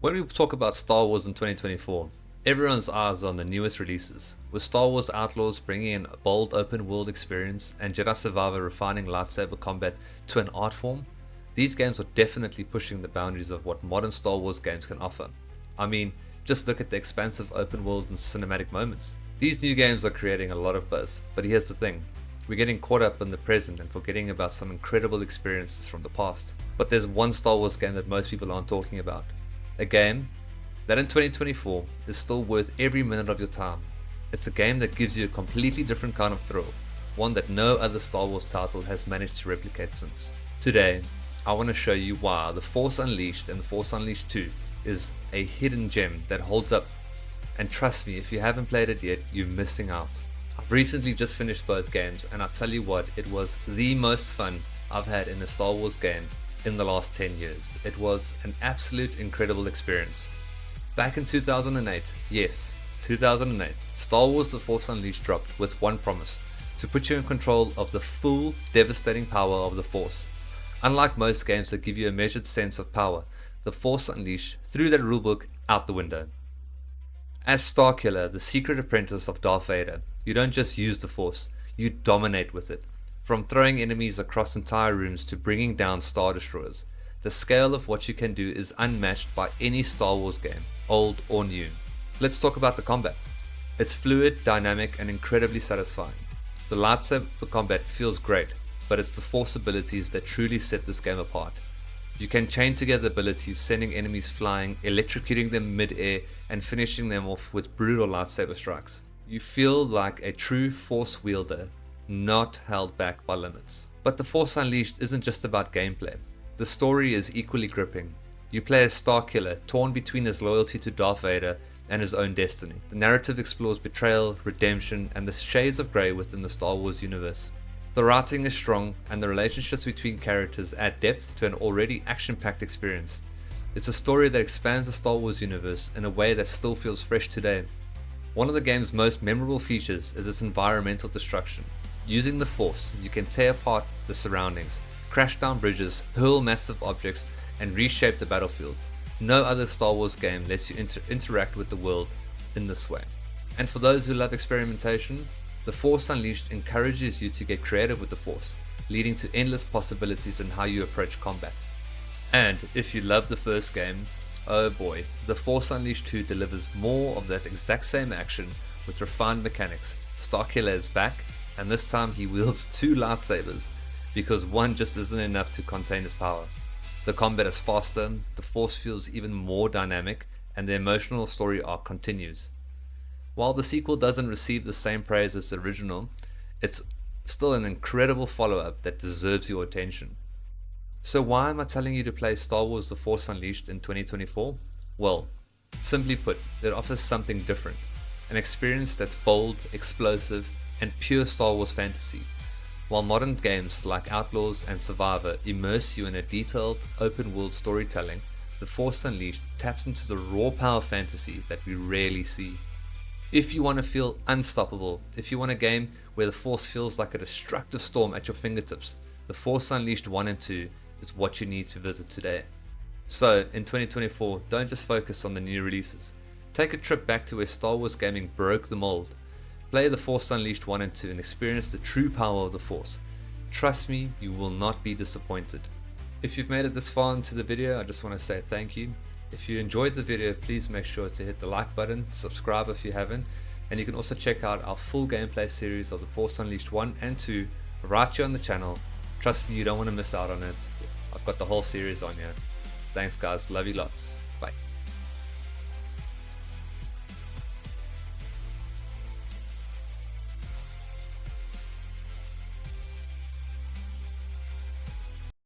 When we talk about Star Wars in 2024, everyone's eyes are on the newest releases, with Star Wars Outlaws bringing in a bold open world experience and Jedi Survivor refining lightsaber combat to an art form. These games are definitely pushing the boundaries of what modern Star Wars games can offer. I mean, just look at the expansive open worlds and cinematic moments. These new games are creating a lot of buzz, but here's the thing. We're getting caught up in the present and forgetting about some incredible experiences from the past. But there's one Star Wars game that most people aren't talking about. A game that in 2024 is still worth every minute of your time. It's a game that gives you a completely different kind of thrill, one that no other Star Wars title has managed to replicate since. Today, I want to show you why The Force Unleashed and The Force Unleashed 2 is a hidden gem that holds up. And trust me, if you haven't played it yet, you're missing out. I've recently just finished both games, and I'll tell you what, it was the most fun I've had in a Star Wars game in the last 10 years. It was an absolute incredible experience. Back in 2008, yes, 2008, Star Wars The Force Unleashed dropped with one promise: to put you in control of the full, devastating power of the Force. Unlike most games that give you a measured sense of power, The Force Unleashed threw that rulebook out the window. As Starkiller, the secret apprentice of Darth Vader, you don't just use the Force, you dominate with it. From throwing enemies across entire rooms to bringing down Star Destroyers, the scale of what you can do is unmatched by any Star Wars game, old or new. Let's talk about the combat. It's fluid, dynamic, and incredibly satisfying. The lightsaber combat feels great, but it's the Force abilities that truly set this game apart. You can chain together abilities, sending enemies flying, electrocuting them mid-air, and finishing them off with brutal lightsaber strikes. You feel like a true Force wielder, not held back by limits. But The Force Unleashed isn't just about gameplay. The story is equally gripping. You play as Starkiller, torn between his loyalty to Darth Vader and his own destiny. The narrative explores betrayal, redemption, and the shades of grey within the Star Wars universe. The writing is strong, and the relationships between characters add depth to an already action-packed experience. It's a story that expands the Star Wars universe in a way that still feels fresh today. One of the game's most memorable features is its environmental destruction. Using the Force, you can tear apart the surroundings, crash down bridges, hurl massive objects, and reshape the battlefield. No other Star Wars game lets you interact with the world in this way. And for those who love experimentation, The Force Unleashed encourages you to get creative with the Force, leading to endless possibilities in how you approach combat. And if you love the first game, oh boy, The Force Unleashed 2 delivers more of that exact same action with refined mechanics. Starkiller is back, and this time he wields two lightsabers, because one just isn't enough to contain his power. The combat is faster, the Force feels even more dynamic, and the emotional story arc continues. While the sequel doesn't receive the same praise as the original, it's still an incredible follow-up that deserves your attention. So why am I telling you to play Star Wars The Force Unleashed in 2024? Well, simply put, it offers something different. An experience that's bold, explosive, and pure Star Wars fantasy. While modern games like Outlaws and Survivor immerse you in a detailed, open-world storytelling, The Force Unleashed taps into the raw power fantasy that we rarely see. If you want to feel unstoppable, if you want a game where the Force feels like a destructive storm at your fingertips, The Force Unleashed 1 and 2 is what you need to visit today. So, in 2024, don't just focus on the new releases. Take a trip back to where Star Wars gaming broke the mold. Play The Force Unleashed 1 and 2 and experience the true power of the Force. Trust me, you will not be disappointed. If you've made it this far into the video, I just want to say thank you. If you enjoyed the video, please make sure to hit the like button, subscribe if you haven't, and you can also check out our full gameplay series of The Force Unleashed 1 and 2 right here on the channel. Trust me, you don't want to miss out on it. I've got the whole series on here. Thanks guys, love you lots, bye.